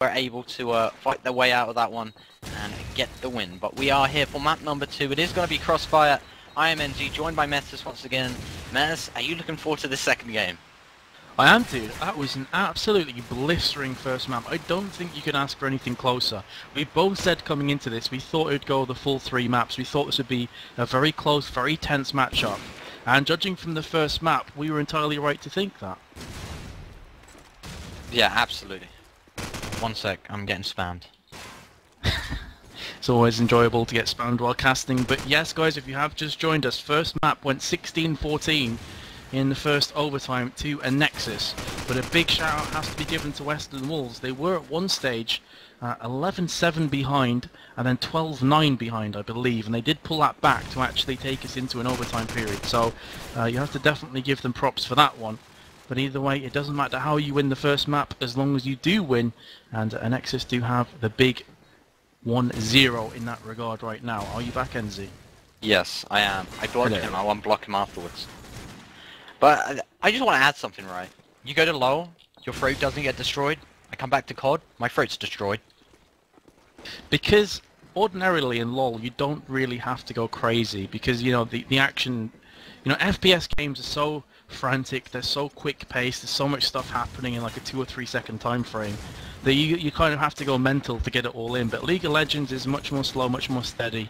were able to fight their way out of that one and get the win. But we are here for map number 2. It is going to be Crossfire. I am NG, joined by Metis once again. Metis, are you looking forward to this second game? I am, dude. That was an absolutely blistering first map. I don't think you could ask for anything closer. We both said coming into this, we thought it would go the full 3 maps. We thought this would be a very close, very tense matchup. And judging from the first map, we were entirely right to think that. Yeah, absolutely. One sec, I'm getting spammed. It's always enjoyable to get spammed while casting, but yes guys, if you have just joined us, first map went 16-14 in the first overtime to Anexis, but a big shout out has to be given to westernWolves. They were at one stage 11-7 behind and then 12-9 behind, I believe, and they did pull that back to actually take us into an overtime period, so you have to definitely give them props for that one. But either way, it doesn't matter how you win the first map, as long as you do win, and Anexis do have the big 1-0 in that regard right now. Are you back, NZ? Yes, I am. I blocked him, I won't block him afterwards. But I just want to add something, right? You go to LoL, your throat doesn't get destroyed. I come back to COD, my throat's destroyed. Because ordinarily in LoL, you don't really have to go crazy, because, you know, the action... You know, FPS games are so frantic, they're so quick-paced, there's so much stuff happening in like a 2 or 3 second time frame that you kind of have to go mental to get it all in. But League of Legends is much more slow, much more steady,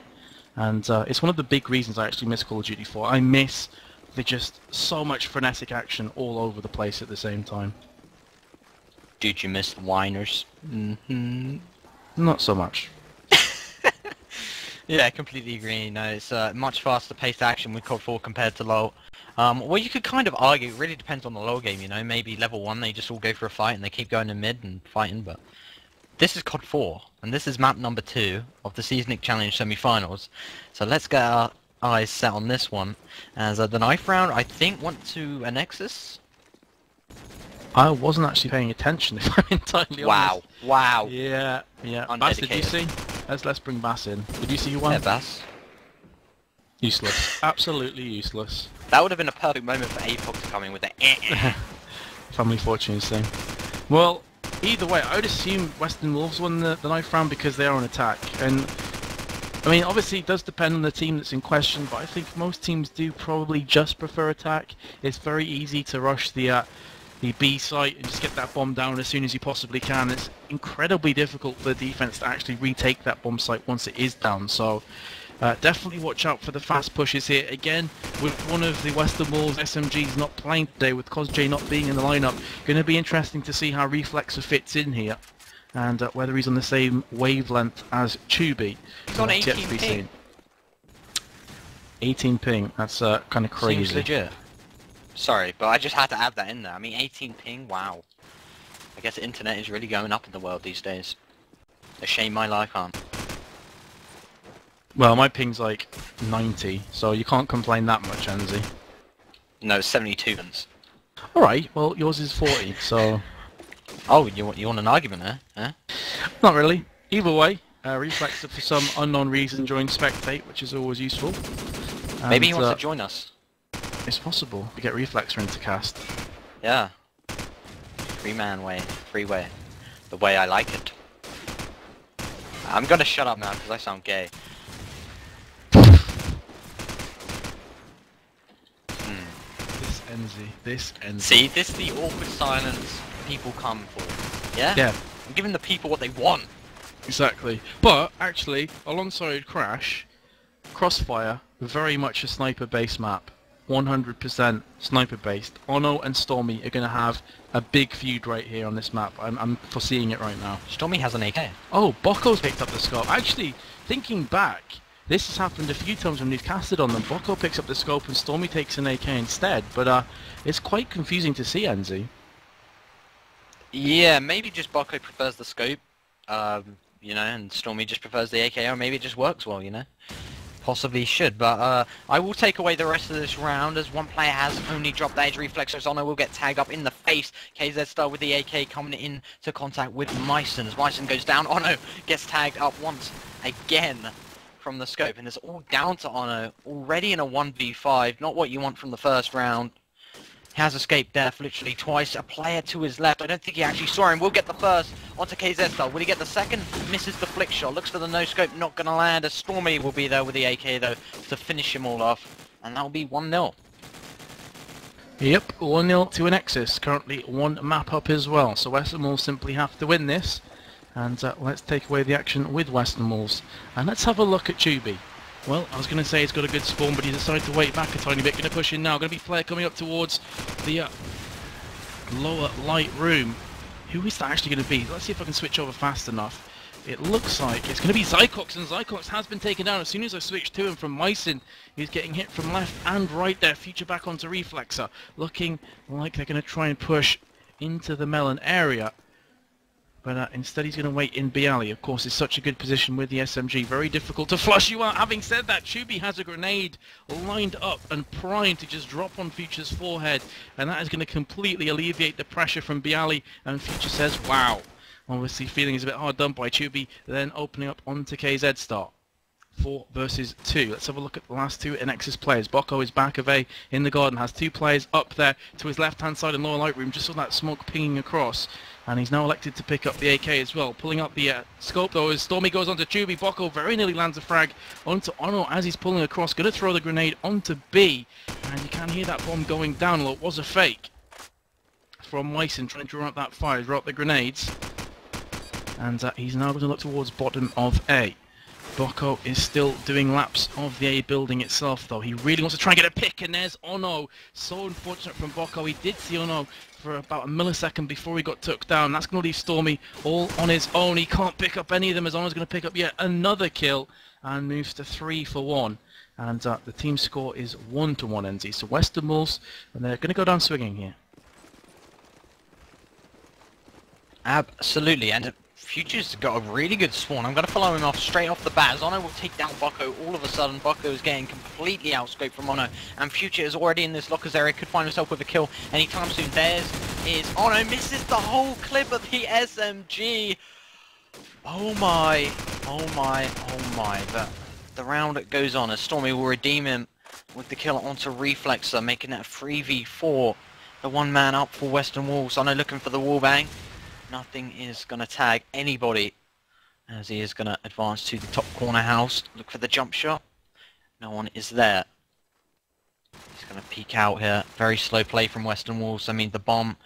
and it's one of the big reasons I actually miss Call of Duty 4. I miss the just so much frenetic action all over the place at the same time. Dude, you miss the whiners? Mm-hmm. Not so much. Yeah, I completely agree. No, it's much faster paced action with COD4 compared to LoL. Well, you could kind of argue, it really depends on the LoL game, you know, maybe level 1 they just all go for a fight and they keep going in mid and fighting, but this is COD4, and this is map number 2 of the Seasonic Challenge semi-finals. So let's get our eyes set on this one, as the knife round, I think, went to Anexis? I wasn't actually paying attention, if I'm entirely honest. Wow. Yeah. Bass, did you see? Let's bring Bass in. Did you see who won? Yeah, Bass. Useless. Absolutely useless. That would have been a perfect moment for APOC to come in with the Family fortunes thing. Well, either way, I would assume westernWolves won the knife round because they are on attack. And, I mean, obviously it does depend on the team that's in question, but I think most teams do probably just prefer attack. It's very easy to rush the B site and just get that bomb down as soon as you possibly can. It's incredibly difficult for the defense to actually retake that bomb site once it is down, so definitely watch out for the fast pushes here. Again, with one of the westernWolves SMGs not playing today, with CosJ not being in the lineup, going to be interesting to see how Reflexer fits in here and whether he's on the same wavelength as Chubby. He's on 18 ping. 18 ping, that's kind of crazy. Seems legit. Sorry, but I just had to add that in there. I mean, 18 ping, wow. I guess the internet is really going up in the world these days. A shame my life can't. Well, my ping's like 90, so you can't complain that much, Enzy. No, 72. Alright, well, yours is 40, so... Oh, you want an argument there? Huh? Not really. Either way, Reflexer for some unknown reason joined Spectate, which is always useful. And, maybe he wants to join us. It's possible. We get Reflexer into cast. Yeah. Free-man way. Free way. The way I like it. I'm gonna shut up now because I sound gay. This NZ. See, this is the awkward silence people come for. Yeah? Yeah. I'm giving the people what they want. Exactly. But, actually, alongside Crash, Crossfire, very much a sniper-based map. 100% sniper-based. Ono and Stormy are going to have a big feud right here on this map. I'm foreseeing it right now. Stormy has an AK. Oh, Bocco's picked up the scope. Actually, thinking back, this has happened a few times when we've casted on them. Bocco picks up the scope and Stormy takes an AK instead, but it's quite confusing to see, Enzy. Yeah, maybe just Bocco prefers the scope, you know, and Stormy just prefers the AK, or maybe it just works well, you know? Possibly should, but I will take away the rest of this round as one player has only dropped the edge reflexes. Ono will get tagged up in the face. KZ Star with the AK coming in to contact with Myson. As Myson goes down, Ono gets tagged up once again from the scope, and it's all down to Ono already in a 1v5. Not what you want from the first round. He has escaped death literally twice. A player to his left. I don't think he actually saw him. Will get the first onto KZ Star. Will he get the second? Misses the flick shot. Looks for the no-scope. Not going to land. A Stormy will be there with the AK though to finish him all off. And that'll be 1-0. Yep, 1-0 to Anexis. Currently one map up as well. So westernWolves simply have to win this. And let's take away the action with westernWolves. And let's have a look at Tubi. Well, I was going to say he's got a good spawn, but he decided to wait back a tiny bit. Going to push in now. Going to be player coming up towards the lower light room. Who is that actually going to be? Let's see if I can switch over fast enough. It looks like it's going to be Zycox, and Zycox has been taken down as soon as I switched to him from Myson. He's getting hit from left and right there. Future back onto Reflexer. Looking like they're going to try and push into the melon area. But instead he's going to wait in Bialy. Of course, it's such a good position with the SMG. Very difficult to flush you out. Having said that, Tubi has a grenade lined up and primed to just drop on Future's forehead. And that is going to completely alleviate the pressure from Bialy. And Future says, wow. Obviously feeling he's a bit hard done by Tubi. Then opening up onto KZ Star. 4 versus 2. Let's have a look at the last two Anexis players. Bocco is back of A in the garden. Has 2 players up there to his left-hand side in lower light room. Just saw that smoke pinging across. And he's now elected to pick up the AK as well. Pulling up the scope though as Stormy goes onto Tubi. Bocco very nearly lands a frag onto Ono as he's pulling across. Going to throw the grenade onto B. And you can hear that bomb going down. Although it was a fake from Myson trying to draw out that fire. Draw out the grenades. And he's now going to look towards bottom of A. Bocco is still doing laps of the A building itself though. He really wants to try and get a pick, and there's Ono. So unfortunate from Bocco. He did see Ono for about a millisecond before he got took down. That's going to leave Stormy all on his own. He can't pick up any of them as Ono's going to pick up yet another kill and moves to 3 for 1. And the team score is 1-1 NZ. So westernWolves, and they're going to go down swinging here. Absolutely, and Future's got a really good spawn. I'm going to follow him off straight off the bat. As Ono will take down Bocco. All of a sudden, Bocco is getting completely outscoped from Ono. And Future is already in this lockers area. Could find himself with a kill anytime soon. There's is Ono. Misses the whole clip of the SMG. Oh my. Oh my. Oh my. The round goes on as Stormy will redeem him with the kill onto Reflexer, making it a 3v4. The one man up for westernWolves. Ono looking for the wallbang. Nothing is going to tag anybody as he is going to advance to the top corner house. Look for the jump shot. No one is there. He's going to peek out here. Very slow play from westernWolves. I mean, the bomb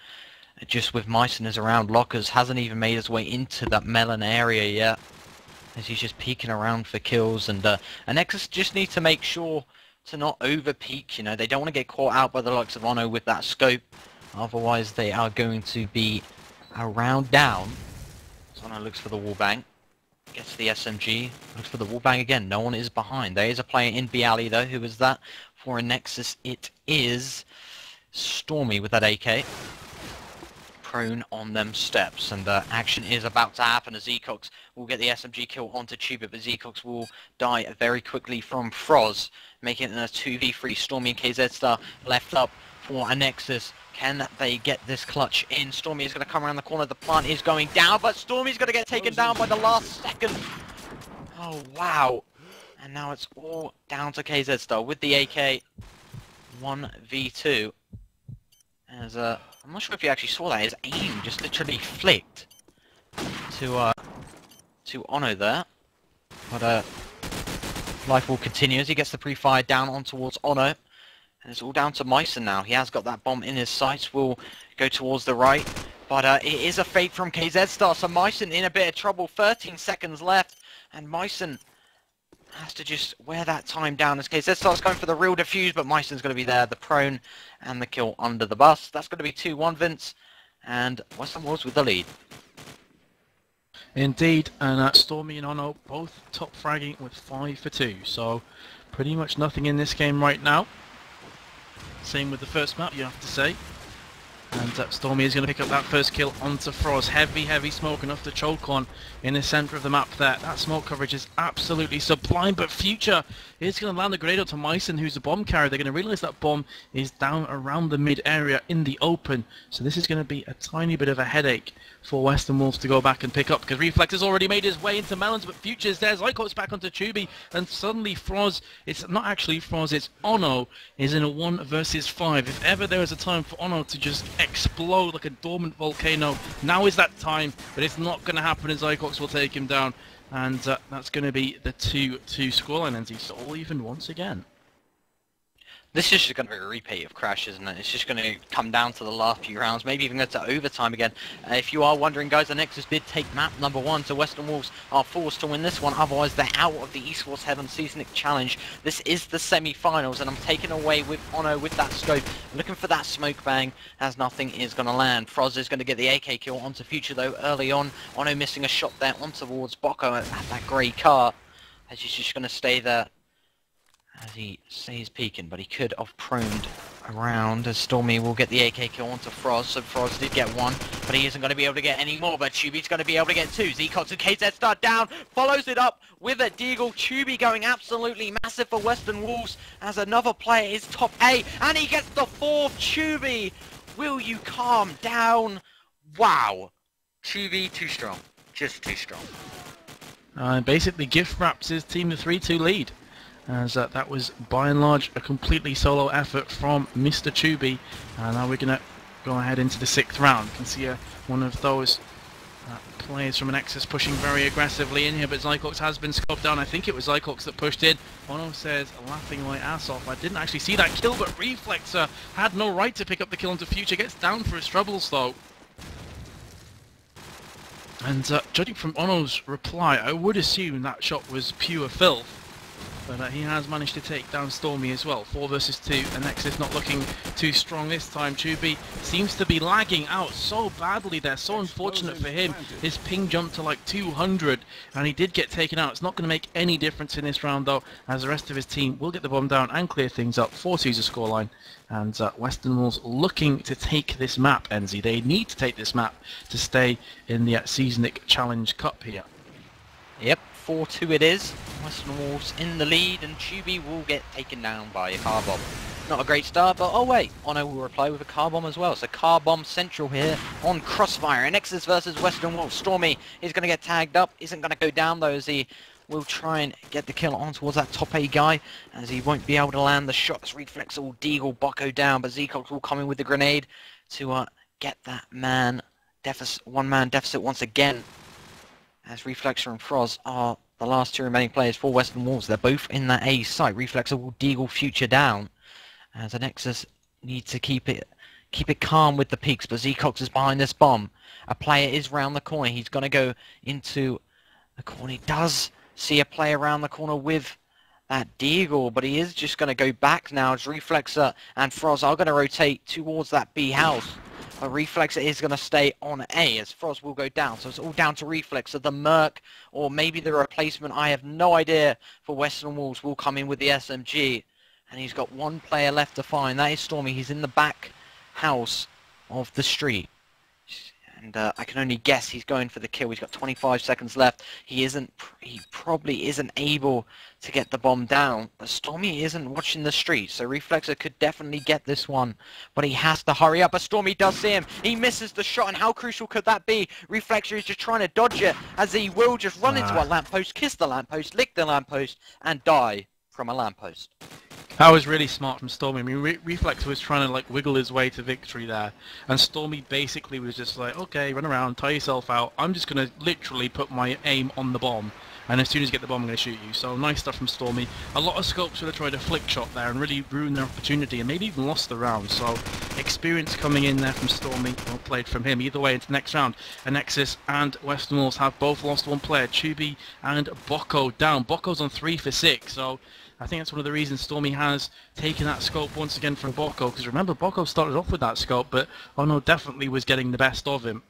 just with Myson is around lockers. Hasn't even made his way into that melon area yet. As he's just peeking around for kills. And Anexis just need to make sure to not over peek. You know, they don't want to get caught out by the likes of Ono with that scope. Otherwise, they are going to be a round down. Ono looks for the wallbang. Gets the SMG. Looks for the wallbang again. No one is behind. There is a player in Bialy though. Who is that? For Anexis, it is Stormy with that AK. Prone on them steps. And action is about to happen as Zecox will get the SMG kill onto Tuba. But Zecox will die very quickly from Froz. Making it a 2v3. Stormy and KZ Star left up for Anexis. Can they get this clutch in? Stormy is going to come around the corner. The plant is going down, but Stormy's going to get taken down by the last second. Oh, wow. And now it's all down to KZ Star with the AK 1v2. As, I'm not sure if you actually saw that. His aim just literally flicked to Ono there. But life will continue as he gets the pre-fire down on towards Ono. And it's all down to Myson now. He has got that bomb in his sights. Will go towards the right. But it is a fake from KZ Star. So Myson in a bit of trouble. 13 seconds left. And Myson has to just wear that time down as KZ Star's going for the real defuse. But Myson's going to be there. The prone and the kill under the bus. That's going to be 2-1 Vince. And westernWolves with the lead. Indeed. And Stormy and Ono both top fragging with 5 for 2. So pretty much nothing in this game right now. Same with the first map, you have to say. And Stormy is going to pick up that first kill onto Froz. Heavy smoke, enough to choke on in the centre of the map there. That smoke coverage is absolutely sublime, but Future is going to land the grenade onto Myson, who's the bomb carrier. They're going to realise that bomb is down around the mid area in the open. So this is going to be a tiny bit of a headache for westernWolves to go back and pick up, because Reflex has already made his way into Melons, but Future's there. Zyko's back onto Tubi, and suddenly Froz, it's not actually Froz, it's Ono, is in a 1 versus 5. If ever there was a time for Ono to just explode like a dormant volcano, now is that time, but it's not going to happen, as Zykox will take him down, and that's going to be the 2-2 scoreline, and he's all even once again. This is just going to be a repeat of Crash, isn't it? It's just going to come down to the last few rounds, maybe even go to overtime again. If you are wondering, guys, Anexis did take map number 1, so westernWolves are forced to win this one, otherwise they're out of the Esports Heaven Seasonic Challenge. This is the semi-finals, and I'm taking away with Ono with that scope, looking for that smoke bang, as nothing is going to land. Froz is going to get the AK kill onto Future, though, early on. Ono missing a shot there on towards Bocco at that grey car, as he's just going to stay there as he stays peeking, but he could have proned around, as Stormy will get the AK kill onto Froz. So Froz did get 1, but he isn't going to be able to get any more, but Tubi's going to be able to get 2. Zecox and KZ start down, follows it up with a Deagle. Tubi going absolutely massive for westernWolves, as another player is top 8, and he gets the 4th. Tubi, will you calm down? Wow. Tubi too strong, just too strong. Basically gift wraps his team the 3-2 lead, as that was by and large a completely solo effort from Mr. Tubi. And now we're going to go ahead into the 6th round. You can see one of those players from Anexis pushing very aggressively in here, but Zykox has been scoped down. I think it was Zykox that pushed in. Ono says, laughing my ass off, I didn't actually see that kill, but Reflexer had no right to pick up the kill onto Future. Gets down for his troubles though. And judging from Ono's reply, I would assume that shot was pure filth. But he has managed to take down Stormy as well. 4 versus 2. Anexis not looking too strong this time. Tubi seems to be lagging out so badly there. So unfortunate for him. His ping jumped to like 200 and he did get taken out. It's not going to make any difference in this round though, as the rest of his team will get the bomb down and clear things up. 4-2's a scoreline. And westernWolves looking to take this map, NZ. They need to take this map to stay in the Seasonic Challenge Cup here. Yep. 4-2 it is. westernWolves in the lead, and Tubi will get taken down by a car bomb. Not a great start, but oh wait, Ono will reply with a car bomb as well. So car bomb central here on Crossfire. Anexis versus westernWolves. Stormy is going to get tagged up. Isn't going to go down though, as he will try and get the kill on towards that top A guy, as he won't be able to land the shots. Reflex will Deagle Bocco down, but Zecox will come in with the grenade to get that one-man deficit once again. As Reflexer and Froz are the last 2 remaining players for westernWolves. They're both in that A site. Reflexer will Deagle Future down, as Anexis needs to keep it calm with the peaks, but Zecox is behind this bomb. A player is round the corner. He's going to go into the corner. He does see a player around the corner with that Deagle, but he is just going to go back now, as Reflexer and Froz are going to rotate towards that B house. But Reflexer is going to stay on A, as Froz will go down. So it's all down to Reflexer. The Merc, or maybe the replacement, I have no idea, for westernWolves will come in with the SMG. And he's got 1 player left to find. That is Stormy. He's in the back house of the street. And I can only guess he's going for the kill. He's got 25 seconds left. He probably isn't able to get the bomb down. But Stormy isn't watching the street, so Reflexer could definitely get this one. But he has to hurry up. But Stormy does see him. He misses the shot, and how crucial could that be? Reflexer is just trying to dodge it, as he will just run into a lamppost, kiss the lamppost, lick the lamppost, and die from a lamppost. That was really smart from Stormy. I mean, Reflexer was trying to like wiggle his way to victory there, and Stormy basically was just like, okay, run around, tire yourself out. I'm just going to literally put my aim on the bomb, and as soon as you get the bomb, I'm going to shoot you. So nice stuff from Stormy. A lot of scopes would have tried a flick shot there and really ruined their opportunity, and maybe even lost the round. So experience coming in there from Stormy. Well played from him. Either way, into the next round, Anexis and westernWolves have both lost 1 player. Tubi and Bocco down. Bocco's on 3 for 6, so I think that's one of the reasons Stormy has taken that scope once again from Bocco, because remember, Bocco started off with that scope, but Ono definitely was getting the best of him.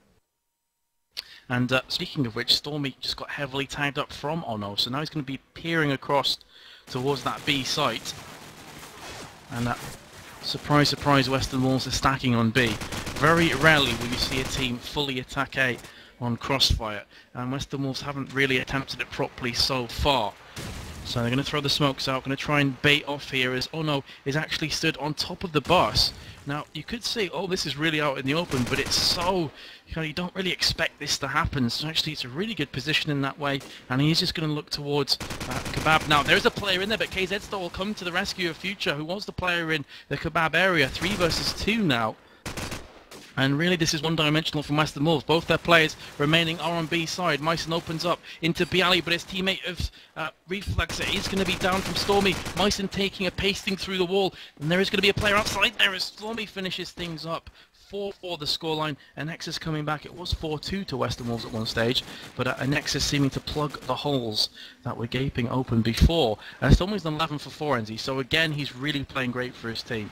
And speaking of which, Stormy just got heavily tagged up from Ono, so now he's going to be peering across towards that B site. And surprise, surprise, westernWolves are stacking on B. Very rarely will you see a team fully attack A on Crossfire, and westernWolves haven't really attempted it properly so far. So they're going to throw the smokes out, going to try and bait off here as Ono is actually stood on top of the bus. Now, you could say, oh, this is really out in the open, but it's so, you don't really expect this to happen. So actually, it's a really good position in that way, and he's just going to look towards Kebab. Now, there's a player in there, but KZ Star will come to the rescue of Future, who was the player in the Kebab area. 3 versus 2 now. And really, this is one-dimensional from westernWolves. Both their players remaining are on B side. Myson opens up into Bialy, but his teammate of Reflexer is going to be down from Stormy. Myson taking a pasting through the wall. And there is going to be a player outside there as Stormy finishes things up. 4-4 the scoreline. Anexis coming back. It was 4-2 to westernWolves at one stage. But Anexis seeming to plug the holes that were gaping open before. Stormy's done 11 for 4, NZ. So again, he's really playing great for his team.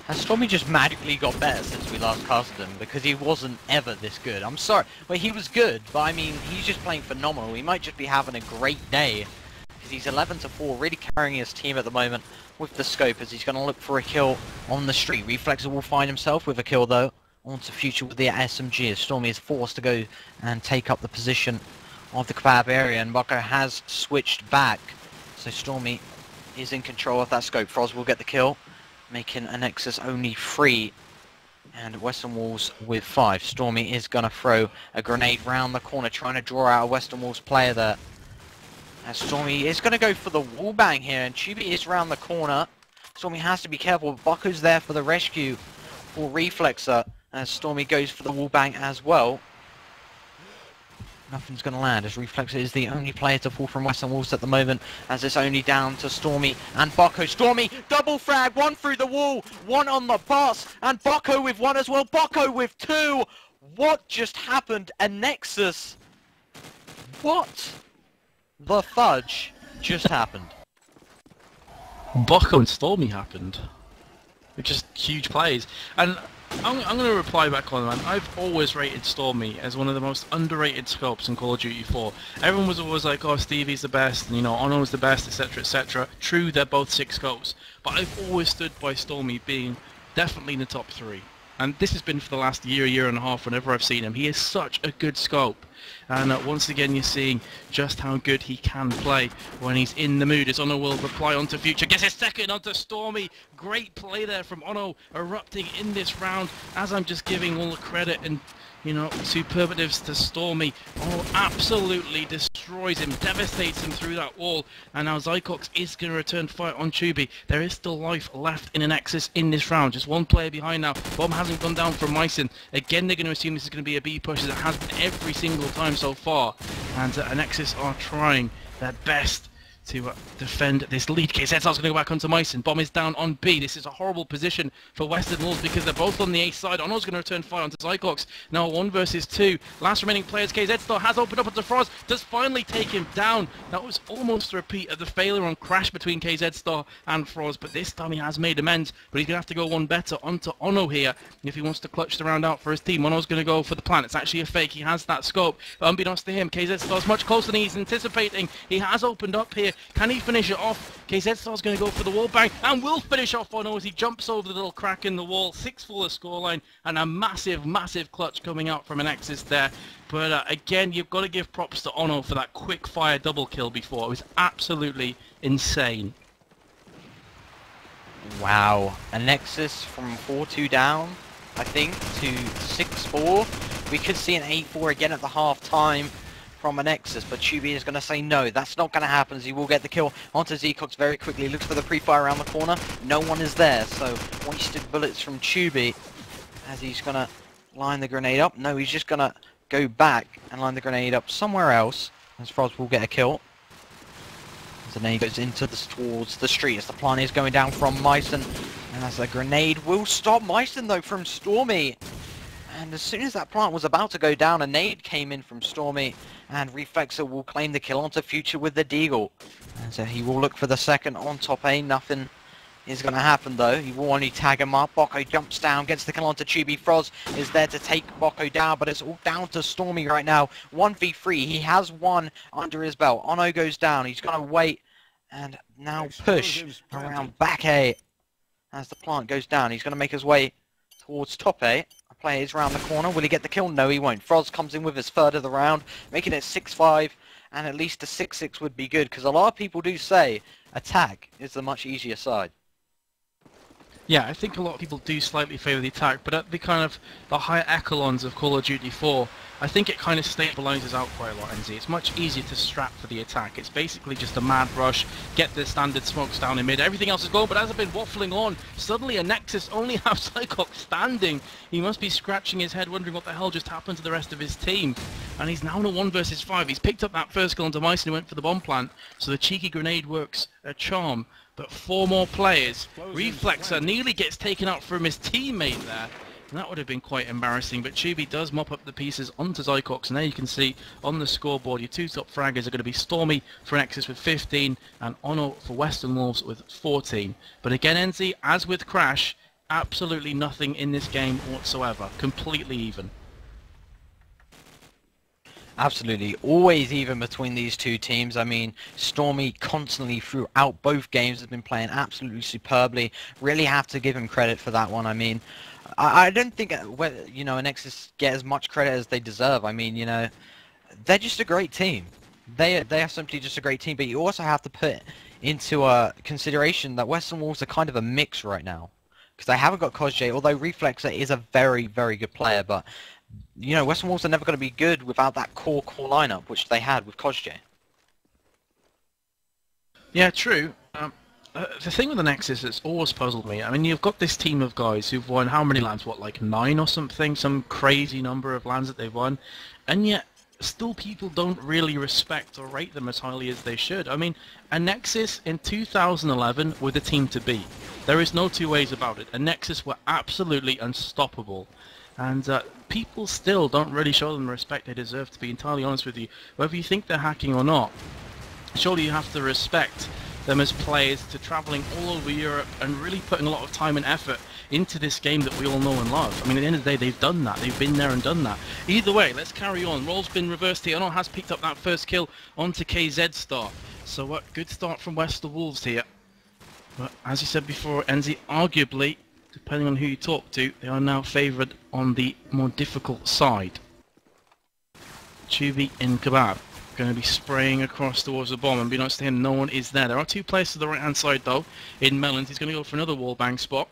Has Stormy just magically got better since we last casted him? Because he wasn't ever this good. I'm sorry. Well, he was good, but I mean, he's just playing phenomenal. He might just be having a great day. Because he's 11 to 4, really carrying his team at the moment with the scope as he's going to look for a kill on the street. Reflexer will find himself with a kill, though. Onto Future with the SMG as Stormy is forced to go and take up the position of the Kebab area. And Bucko has switched back. So Stormy is in control of that scope. Froz will get the kill, making Anexis only 3 and westernWolves with 5. Stormy is going to throw a grenade round the corner, trying to draw out a westernWolves player there. And Stormy is going to go for the wallbang here, and Tubi is round the corner. Stormy has to be careful. Bucko's there for the rescue for Reflexer, as Stormy goes for the wallbang as well. Nothing's going to land, as Reflexer is the only player to fall from westernWolves at the moment, as it's only down to Stormy and Bucko. Stormy, double frag, 1 through the wall, 1 on the bus, and Bucko with 1 as well, Bucko with 2! What just happened? Anexis? What the fudge just happened? Bucko and Stormy happened. They're just huge plays. And I'm going to reply back on that. I've always rated Stormy as one of the most underrated scopes in Call of Duty 4. Everyone was always like, oh, Stevie's the best, and, Ono's the best, etc, etc. True, they're both 6 scopes. But I've always stood by Stormy being definitely in the top 3. And this has been for the last year and a half whenever I've seen him. He is such a good scope. And once again, you're seeing just how good he can play when he's in the mood. As Ono will reply onto Future. Gets his second onto Stormy. Great play there from Ono, erupting in this round. As I'm just giving all the credit and, superlatives to Stormy. Ono absolutely destroys him, devastates him through that wall. And now Zycox is going to return fire on Tubi. There is still life left in Anexis in this round. Just 1 player behind now. Bomb hasn't gone down from Myson. Again, they're going to assume this is going to be a B push, as it has been every single time so far. And Anexis are trying their best to defend this lead. KZ's going to go back onto Myson. Bomb is down on B. This is a horrible position for westernWolves because they're both on the A side. Ono's going to return fire onto Zycox. Now 1 versus 2. Last remaining players. KZ Star has opened up onto Froz. Does finally take him down. That was almost a repeat of the failure on Crash between KZ Star and Froz, but this time he has made amends. But he's going to have to go 1 better onto Ono here if he wants to clutch the round out for his team. Ono's going to go for the plant. It's actually a fake. He has that scope. But unbeknownst to him, KZ Star's much closer than he's anticipating. He has opened up here. Can he finish it off? KZ Star's going to go for the wall bang and will finish off Ono as he jumps over the little crack in the wall. 6-4 the scoreline, and a massive clutch coming out from Anexis there. But again, you've got to give props to Ono for that quick fire double kill before. It was absolutely insane. Wow. Anexis from 4-2 down, I think, to 6-4. We could see an 8-4 again at the half time from Anexis, but Tubi is going to say no, that's not going to happen, as he will get the kill onto Zecox very quickly. Looks for the pre-fire around the corner, no one is there, so wasted bullets from Tubi as he's going to line the grenade up. No, he's just going to go back and line the grenade up somewhere else, as Froz will get a kill. As the grenade goes into towards the street, as the plant is going down from Myson, and as the grenade will stop Myson though from Stormy. And as soon as that plant was about to go down, a nade came in from Stormy, and Reflexer will claim the kill onto Future with the deagle. And so he will look for the second on top A. Nothing is going to happen though. He will only tag him up. Bocco jumps down, gets the kill onto Tubi. Froz is there to take Bocco down, but it's all down to Stormy right now. 1v3. He has 1 under his belt. Ono goes down. He's going to wait and now push around back A. As the plant goes down, he's going to make his way towards top A. A player is around the corner. Will he get the kill? No, he won't. Froz comes in with his third of the round, making it 6-5, and at least a 6-6 would be good, because a lot of people do say attack is the much easier side. Yeah, I think a lot of people do slightly favour the attack, but at the kind of the higher echelons of Call of Duty 4, I think it kind of stabilises out quite a lot, NZ. It's much easier to strap for the attack. It's basically just a mad rush, get the standard smokes down in mid, everything else is going, but as I've been waffling on, suddenly Anexis only have Psychoc standing. He must be scratching his head wondering what the hell just happened to the rest of his team. And he's now in a 1 versus 5. He's picked up that first kill on Demise and he went for the bomb plant, so the cheeky grenade works a charm. But 4 more players. Reflexer nearly gets taken out from his teammate there. And that would have been quite embarrassing, but Tubi does mop up the pieces onto Zycox, and there you can see on the scoreboard your 2 top fraggers are going to be Stormy for Anexis with 15 and Ono for westernWolves with 14. But again, NZ, as with Crash, absolutely nothing in this game whatsoever. Completely even. Absolutely, always even between these two teams. I mean, Stormy constantly throughout both games has been playing absolutely superbly. Really have to give him credit for that one. I mean, I don't think, you know, Anexis get as much credit as they deserve. I mean, you know, they're just a great team. They are simply just a great team. But you also have to put into consideration that westernWolves are kind of a mix right now, because they haven't got COD4, although Reflexer is a very, very good player, but you know, westernWolves are never going to be good without that core lineup, which they had with COD4. Yeah, true. The thing with the Anexis that's always puzzled me, I mean, you've got this team of guys who've won how many lands? What, like 9 or something? Some crazy number of lands that they've won, and yet still people don't really respect or rate them as highly as they should. I mean, Anexis in 2011 were the team to beat. There is no two ways about it. Anexis were absolutely unstoppable. And people still don't really show them the respect they deserve, to be entirely honest with you. Whether you think they're hacking or not, surely you have to respect them as players to travelling all over Europe and really putting a lot of time and effort into this game that we all know and love. I mean, at the end of the day, they've done that. They've been there and done that. Either way, let's carry on. Role's been reversed here. Ono has picked up that first kill onto KZ Star. So good start from westernWolves here. But as you said before, NZ, arguably, depending on who you talk to, they are now favoured on the more difficult side. Tubi and Kebab going to be spraying across towards the bomb, and be honest to him, no one is there. There are 2 players to the right hand side though, in Melons. He's going to go for another wallbang spot.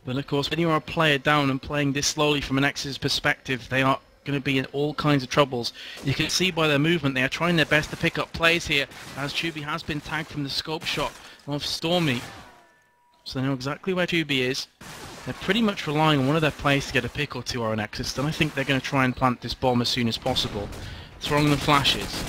But of course, when you are a player down and playing this slowly from an Anexis perspective, they are going to be in all kinds of troubles. You can see by their movement, they are trying their best to pick up plays here, as Tubi has been tagged from the scope shot of Stormy. So they know exactly where Tubi is. They're pretty much relying on one of their players to get a pick or 2 on Anexis, and I think they're going to try and plant this bomb as soon as possible. Throwing the flashes.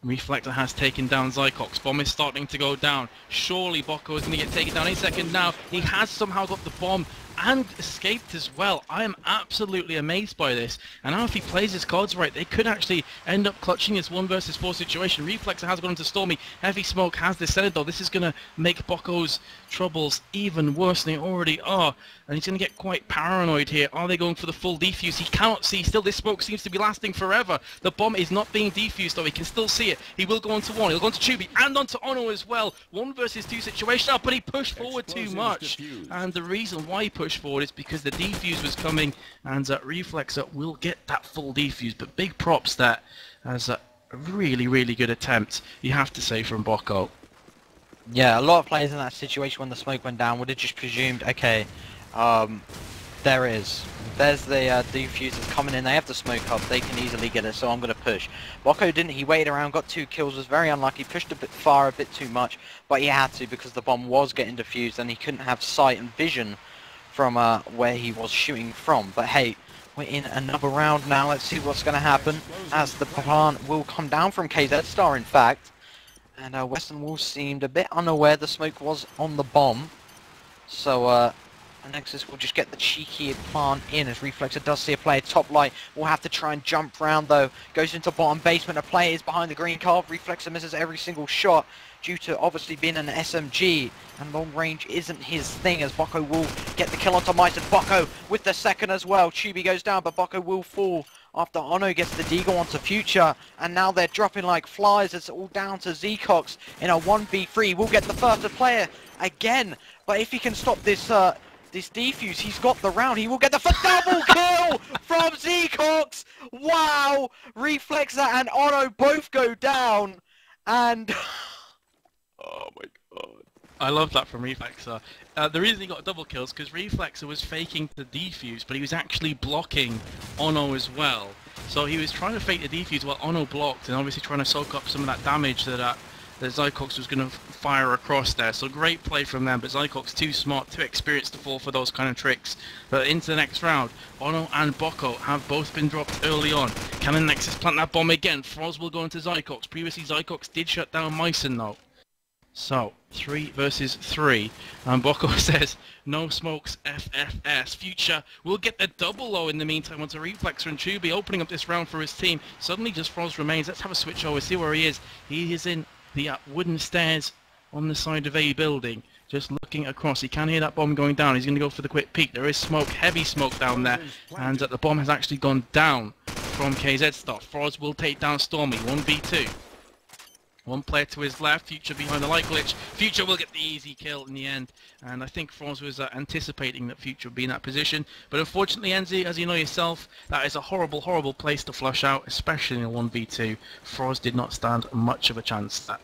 Reflector has taken down Zycox. Bomb is starting to go down. Surely Bocco is going to get taken down any second now. He has somehow got the bomb and escaped as well. I am absolutely amazed by this. And now if he plays his cards right, they could actually end up clutching this 1 versus 4 situation. Reflexer has gone into Stormy. Heavy Smoke has descended though. This is going to make Bocco's troubles even worse than they already are. And he's going to get quite paranoid here. Are they going for the full defuse? He cannot see. Still, this smoke seems to be lasting forever. The bomb is not being defused though. He can still see it. He will go onto 1. He'll go onto Tubi and onto Ono as well. 1 versus 2 situation. Oh, but he pushed forward too much. And the reason why he pushed forward is because the defuse was coming, and Reflexer will get that full defuse. But big props there as a really, really good attempt, you have to say, from Bocco. Yeah, a lot of players in that situation when the smoke went down would have just presumed, okay, there's the defusers coming in, they have the smoke up, they can easily get it, so I'm going to push. Bocco didn't, he waited around, got 2 kills, was very unlucky, pushed a bit far, a bit too much, but he had to because the bomb was getting defused and he couldn't have sight and vision from where he was shooting from. But hey, we're in another round now, let's see what's going to happen, as the plant will come down from KZ Star in fact. And westernWolves seemed a bit unaware the smoke was on the bomb. So Anexis will just get the cheeky plant in as Reflexer does see a player top light. Will have to try and jump round though. Goes into bottom basement. A player is behind the green car. Reflexer misses every single shot due to obviously being an SMG. And long range isn't his thing as Bocco will get the kill onto Mice. And Bocco with the second as well. Tubi goes down but Bocco will fall after Ono gets the deagle onto Future, and now they're dropping like flies. It's all down to Zcox in a 1v3. We'll get the first player again, but if he can stop this this defuse, he's got the round, he will get the double kill from Zecox! Wow! Reflexer and Ono both go down, and... oh my god. I love that from Reflexer. The reason he got double kills because Reflexer was faking the defuse, but he was actually blocking Ono as well. So he was trying to fake the defuse while Ono blocked, and obviously trying to soak up some of that damage that Zycox was going to fire across there. So great play from them, but Zycox too smart, too experienced to fall for those kind of tricks. But into the next round, Ono and Boko have both been dropped early on. Can Anexis plant that bomb again? Froz will go into Zycox. Previously Zycox did shut down Myson though. So, 3 versus 3, and Boko says, no smokes FFS. Future will get the double low in the meantime onto Reflexer and Chubi opening up this round for his team. Suddenly just Froz remains. Let's have a switch over, see where he is. He is in the wooden stairs on the side of A building, just looking across. He can hear that bomb going down. He's going to go for the quick peek. There is smoke, heavy smoke down there, and the bomb has actually gone down from KZ Star. Froz will take down Stormy, 1v2. One player to his left, Future behind the light glitch. Future will get the easy kill in the end, and I think Froz was anticipating that Future would be in that position. But unfortunately, Enzi, as you know yourself, that is a horrible, horrible place to flush out, especially in a 1v2. Froz did not stand much of a chance at that.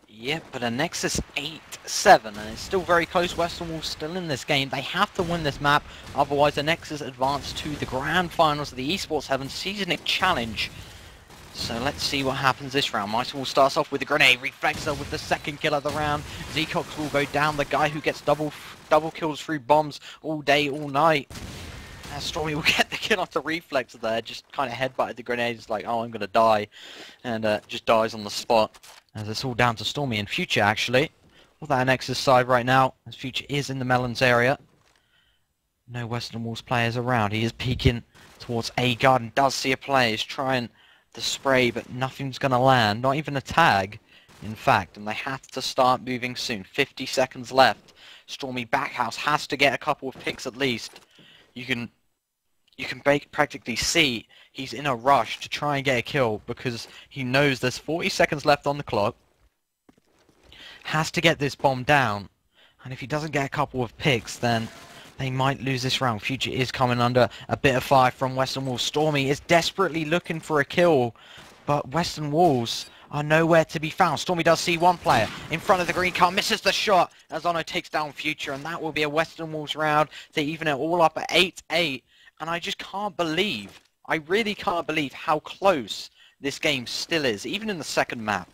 Yep, but Anexis 8-7, and it's still very close. westernWolves still in this game. They have to win this map, otherwise Anexis advance to the grand finals of the Esports Heaven Seasonic Challenge. So let's see what happens this round. Myself starts off with a grenade, Reflexer with the second kill of the round. Zecox will go down, the guy who gets double kills through bombs all day, all night. And Stormy will get the kill off the Reflexer there, just kind of headbutted the grenade, it's like, oh, I'm going to die. And just dies on the spot. As it's all down to Stormy and Future, actually. Well, that Anexis side right now, as Future is in the melons area. No westernWolves players around. He is peeking towards A garden, does see a player, he's trying the spray, but nothing's going to land, not even a tag, in fact, and they have to start moving soon. 50 seconds left. Stormy Backhouse has to get a couple of picks at least. You can practically see he's in a rush to try and get a kill because he knows there's 40 seconds left on the clock. Has to get this bomb down, and if he doesn't get a couple of picks, then they might lose this round. Future is coming under a bit of fire from westernWolves. Stormy is desperately looking for a kill, but westernWolves are nowhere to be found. Stormy does see one player in front of the green car, misses the shot as Ono takes down Future, and that will be a westernWolves round. They even it all up at 8-8, and I just can't believe, I really can't believe how close this game still is, even in the second map.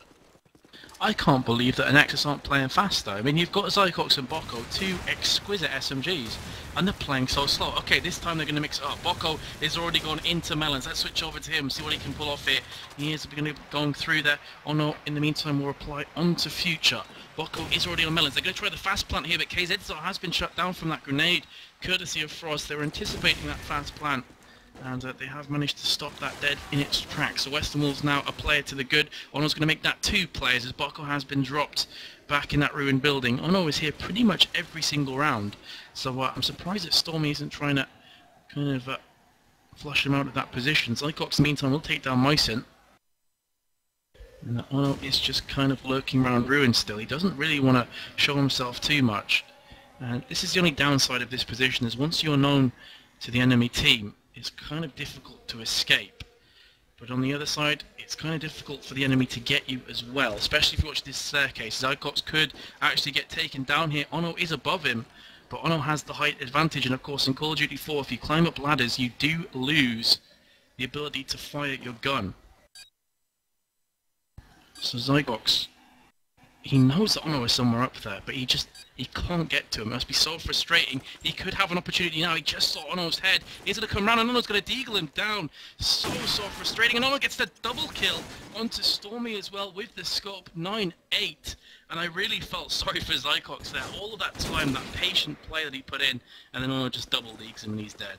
I can't believe that Anexis aren't playing faster. I mean, you've got Zycox and Boko, two exquisite SMGs, and they're playing so slow. Okay, this time they're going to mix it up. Boko is already gone into melons. Let's switch over to him, see what he can pull off here. He is going to be going through there. Oh no, in the meantime, we'll reply onto Future. Boko is already on melons. They're going to try the fast plant here, but KZ has been shut down from that grenade, courtesy of Frost. They were anticipating that fast plant, and they have managed to stop that dead in its tracks. So westernWolves now a player to the good. Ono's going to make that 2 players as Boko has been dropped back in that ruined building. Ono is here pretty much every single round. So I'm surprised that Stormy isn't trying to kind of flush him out of that position. Zycox, meantime, will take down Myson. And Ono is just kind of lurking around ruin still. He doesn't really want to show himself too much. And this is the only downside of this position, is once you're known to the enemy team, it's kind of difficult to escape. But on the other side, it's kind of difficult for the enemy to get you as well, especially if you watch this staircase. Zycox could actually get taken down here. Ono is above him, but Ono has the height advantage, and of course in Call of Duty 4, if you climb up ladders, you do lose the ability to fire your gun. So Zycox, he knows that Ono is somewhere up there, but he can't get to him. It must be so frustrating. He could have an opportunity now. He just saw Ono's head. He's going to come round and Ono's going to deagle him down. So frustrating. And Ono gets the double kill onto Stormy as well with the scope. 9-8. And I really felt sorry for Zycox there. All of that time, that patient play that he put in, and then Ono just double leagues him and he's dead.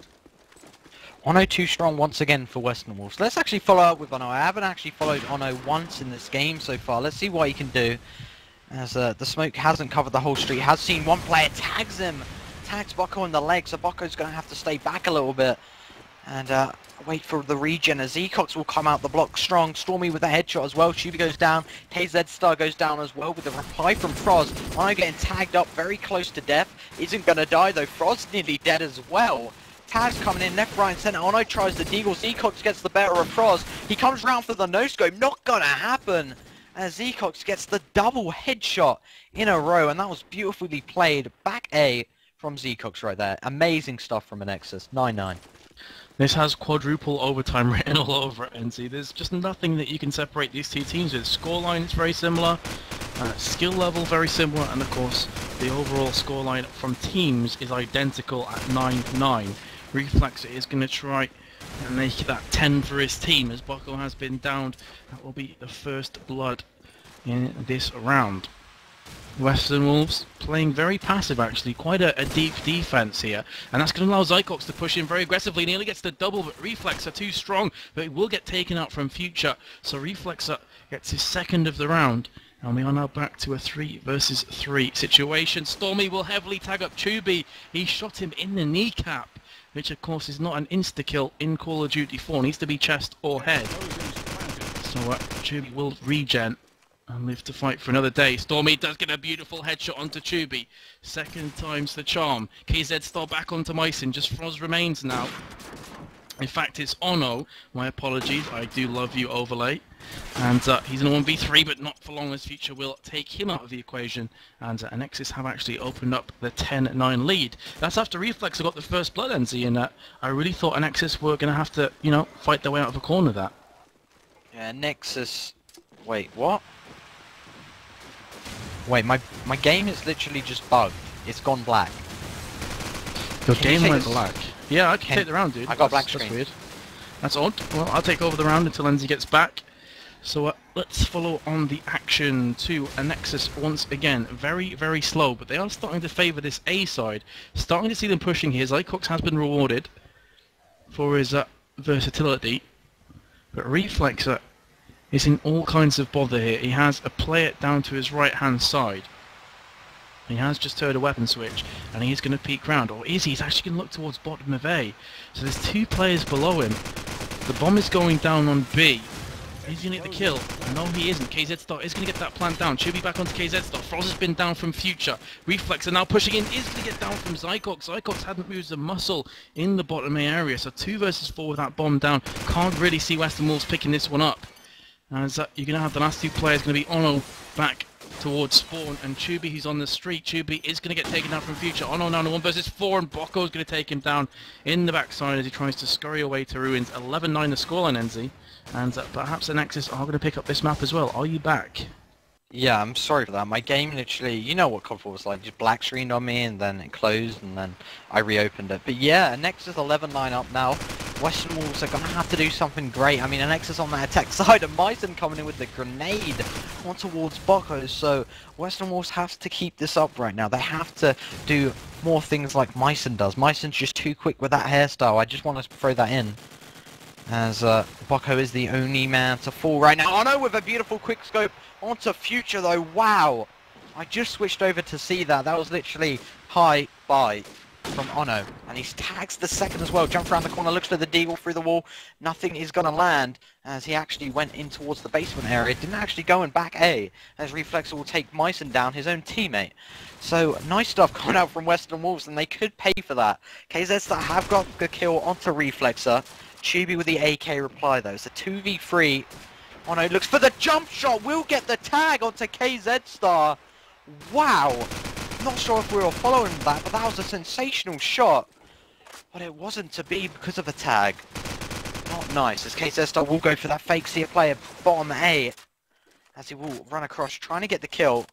Ono too strong once again for westernWolves. Let's actually follow up with Ono. I haven't actually followed Ono once in this game so far. Let's see what he can do. As the smoke hasn't covered the whole street, has seen one player, tags him, tags Boko in the leg, so Boko's going to have to stay back a little bit. And wait for the regen as Zecox will come out the block strong. Stormy with a headshot as well. Shuby goes down. KZ Star goes down as well with a reply from Froz. Ono getting tagged up very close to death. Isn't going to die though. Froz nearly dead as well. Taz coming in left, right and centre. Ono tries the deagle. Zecox gets the better of Froz. He comes round for the no-scope. Not going to happen. As Zecox gets the double headshot in a row. And that was beautifully played. Back A from Zecox right there. Amazing stuff from Anexis. 9-9. This has quadruple overtime written all over it, NC. There's just nothing that you can separate these two teams with. Scoreline is very similar, skill level very similar, and of course the overall scoreline from teams is identical at 9-9. Reflex is going to try and make that 10 for his team as Bocco has been downed. That will be the first blood in this round. westernWolves playing very passive actually, quite a deep defense here, and that's going to allow Zycox to push in very aggressively. Nearly gets the double, but Reflex are too strong, but it will get taken out from Future, so Reflex gets his second of the round, and we are now back to a 3 versus 3 situation. Stormy will heavily tag up Chuby. He shot him in the kneecap, which of course is not an insta-kill in Call of Duty 4, needs to be chest or head. So Chuby will regen and live to fight for another day. Stormy does get a beautiful headshot onto Chuby. Second time's the charm. KZ Star back onto Myson. Just Froz remains now. In fact, it's Ono. My apologies. I do love you, Overlay. And he's in a 1v3, but not for long, as Future will take him out of the equation. And Anexis have actually opened up the 10-9 lead. That's after Reflex got the first blood, NZ, and I really thought Anexis were going to have to, you know, fight their way out of a corner there. Yeah, Nexus... Wait, what? Wait, my game is literally just bugged. It's gone black. Your game went black. Yeah, I can take the round, dude. I got black screen. That's weird. That's odd. Well, I'll take over the round until Enzy gets back. So let's follow on the action to Anexis once again. Very, very slow, but they are starting to favour this A side. Starting to see them pushing here. Zycox has been rewarded for his versatility, but Reflex is in all kinds of bother here. He has a player down to his right hand side. He has just heard a weapon switch, and he is going to peek round. Or is he? He's actually going to look towards bottom of A. So there's two players below him. The bomb is going down on B. He's going to get the kill. No, he isn't. KZ Star is going to get that plant down. Should be back onto KZ Star. Froz has been down from Future. Reflex are now pushing in. Is going to get down from Zycox. Zycox hadn't moved a muscle in the bottom A area. So 2 versus 4 with that bomb down. Can't really see westernWolves picking this one up. As you're going to have the last two players going to be Ono back towards spawn, and Chuby, who's on the street. Chuby is going to get taken down from Future. Ono now in 1 versus 4, and Bocco is going to take him down in the backside as he tries to scurry away to ruins. 11-9 the scoreline, NZ, and perhaps the Anexis are going to pick up this map as well. Are you back? Yeah, I'm sorry for that. My game literally, you know what COD4 was like, just black screened on me and then it closed and then I reopened it. But yeah, Anexis 11-9 up now. westernWolves are going to have to do something great. I mean, Anexis on that attack side and Myson coming in with the grenade on towards Bocco. So westernWolves have to keep this up right now. They have to do more things like Myson does. Myson's just too quick with that hairstyle. I just want to throw that in. As Bocco is the only man to fall right now. Ono with a beautiful quick scope onto Future though. Wow! I just switched over to see that. That was literally high bye from Ono. And he tags the second as well. Jumps around the corner, looks for the deagle through the wall. Nothing is going to land as he actually went in towards the basement area. Didn't actually go in back A as Reflex will take Myson down, his own teammate. So nice stuff coming out from westernWolves, and they could pay for that. KZ that have got the kill onto Reflexer. Chuby with the AK reply though. It's a 2v3. Ono looks for the jump shot. Will get the tag onto KZ Star. Wow. Not sure if we were following that, but that was a sensational shot. But it wasn't to be because of the tag. Not nice, as KZ Star will go for that fake see a player bottom A. As he will run across, trying to get the kill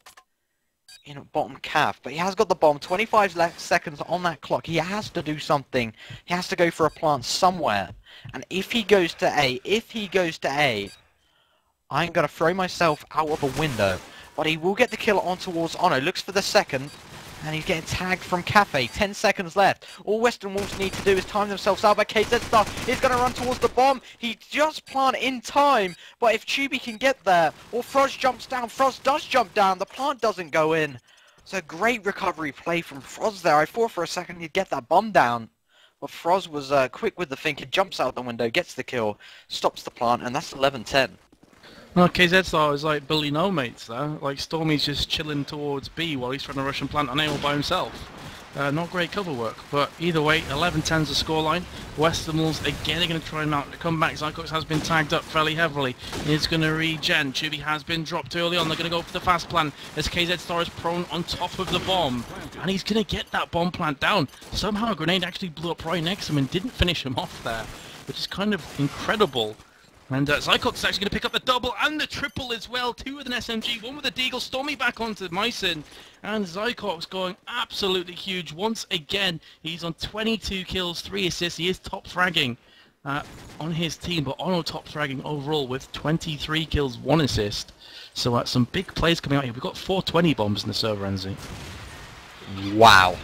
in bottom calf. But he has got the bomb. 25 seconds on that clock. He has to do something. He has to go for a plant somewhere. And if he goes to A, I'm going to throw myself out of a window. But he will get the kill on towards Ono. Looks for the second. And he's getting tagged from Cafe. 10 seconds left. All westernWolves need to do is time themselves out. But KZ Star is going to run towards the bomb. He just plant in time. But if Chuby can get there, or Froz jumps down, Froz does jump down. The plant doesn't go in. So great recovery play from Froz there. I thought for a second he'd get that bomb down. But Froz was quick with the thinking, jumps out the window, gets the kill, stops the plant, and that's 11-10. No, KZ Star was like Billy No Mates there. Like Stormy's just chilling towards B while he's trying to rush and plant on A all by himself. Not great cover work, but either way, 11-10's the scoreline. westernWolves again are going to try and mount the comeback. Zycox has been tagged up fairly heavily. He's going to regen. Chubby has been dropped early on. They're going to go for the fast plan as KZ Star is prone on top of the bomb. And he's going to get that bomb plant down. Somehow a grenade actually blew up right next to him and didn't finish him off there, which is kind of incredible. And Zycox is actually going to pick up the double and the triple as well. 2 with an SMG, 1 with a Deagle. Stormy back onto Myson. And Zycox going absolutely huge. Once again, he's on 22 kills, 3 assists. He is top fragging on his team, but Ono top fragging overall with 23 kills, 1 assist. So some big plays coming out here. We've got 420 bombs in the server, Enzi. Wow.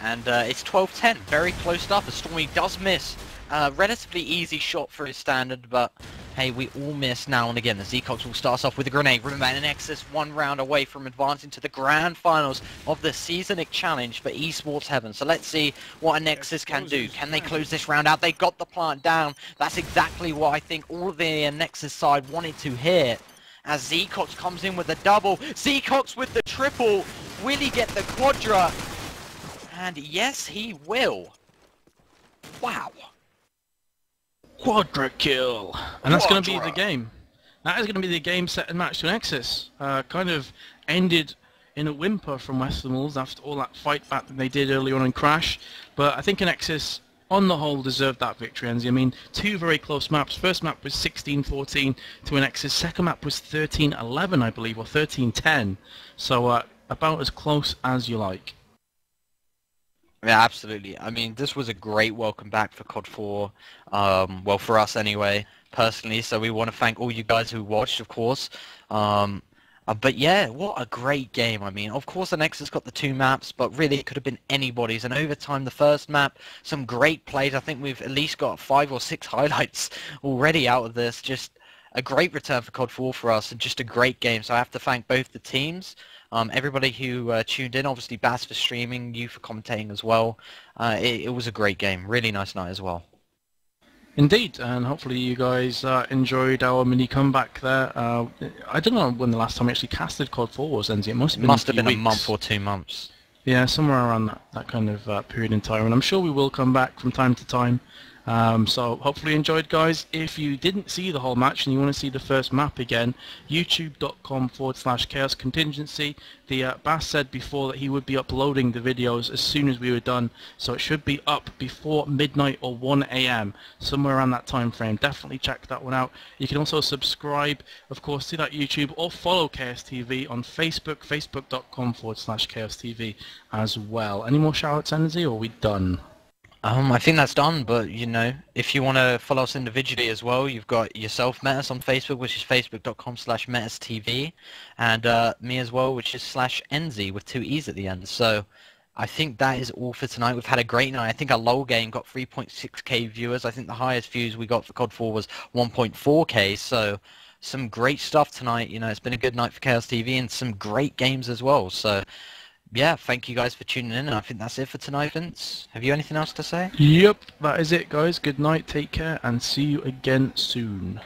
And it's 12-10. Very close stuff. The Stormy does miss. Relatively easy shot for his standard, but hey, we all miss now and again. The Zycox will start off with a grenade. Remember, Anexis 1 round away from advancing to the grand finals of the Seasonic Challenge for Esports Heaven. So let's see what Anexis can do. Can they close this round out? They got the plant down. That's exactly what I think all of the Anexis side wanted to hear. As Zycox comes in with the double. Zycox with the triple. Will he get the quadra? And yes, he will. Wow. Quadra kill, and that's going to be the game. That is going to be the game set and match to Anexis. Kind of ended in a whimper from westernWolves after all that fight back that they did early on in Crash. But I think Anexis, on the whole, deserved that victory, Enzi. I mean, 2 very close maps. First map was 16-14 to Anexis. Second map was 13-11, I believe, or 13-10. So about as close as you like. Yeah, absolutely. I mean, this was a great welcome back for COD4. Well, for us anyway, personally. So we want to thank all you guys who watched, of course. But yeah, what a great game. I mean, of course, Anexis got the 2 maps, but really it could have been anybody's. And over time, the first map, some great plays. I think we've at least got 5 or 6 highlights already out of this. Just a great return for COD4 for us, and just a great game. So I have to thank both the teams. Everybody who tuned in, obviously Bass for streaming, you for commentating as well. It was a great game, really nice night as well. Indeed, and hopefully you guys enjoyed our mini comeback there. I don't know when the last time we actually casted COD4 was, Enzi. It must have been a month or 2 months. Yeah, somewhere around that kind of period in time, and I'm sure we will come back from time to time. So hopefully you enjoyed, guys. If you didn't see the whole match and you want to see the first map again, youtube.com/chaos contingency. The Bass said before that he would be uploading the videos as soon as we were done, so it should be up before midnight or 1 AM, somewhere around that time frame. Definitely check that one out. You can also subscribe, of course, to that YouTube, or follow Chaos TV on Facebook, facebook.com/chaos TV as well. Any more shout-outs, Enzi, or are we done? I think that's done, but you know, if you want to follow us individually as well, you've got yourself, Metis, on Facebook, which is facebook.com/MetisTV, and me as well, which is /Enzi with 2 E's at the end. So I think that is all for tonight. We've had a great night. I think our LoL game got 3.6k viewers. I think the highest views we got for COD4 was 1.4k. So some great stuff tonight. You know, it's been a good night for Chaos TV and some great games as well. So yeah, thank you guys for tuning in, and I think that's it for tonight, Vince. Have you anything else to say? Yep, that is it, guys. Good night, take care, and see you again soon.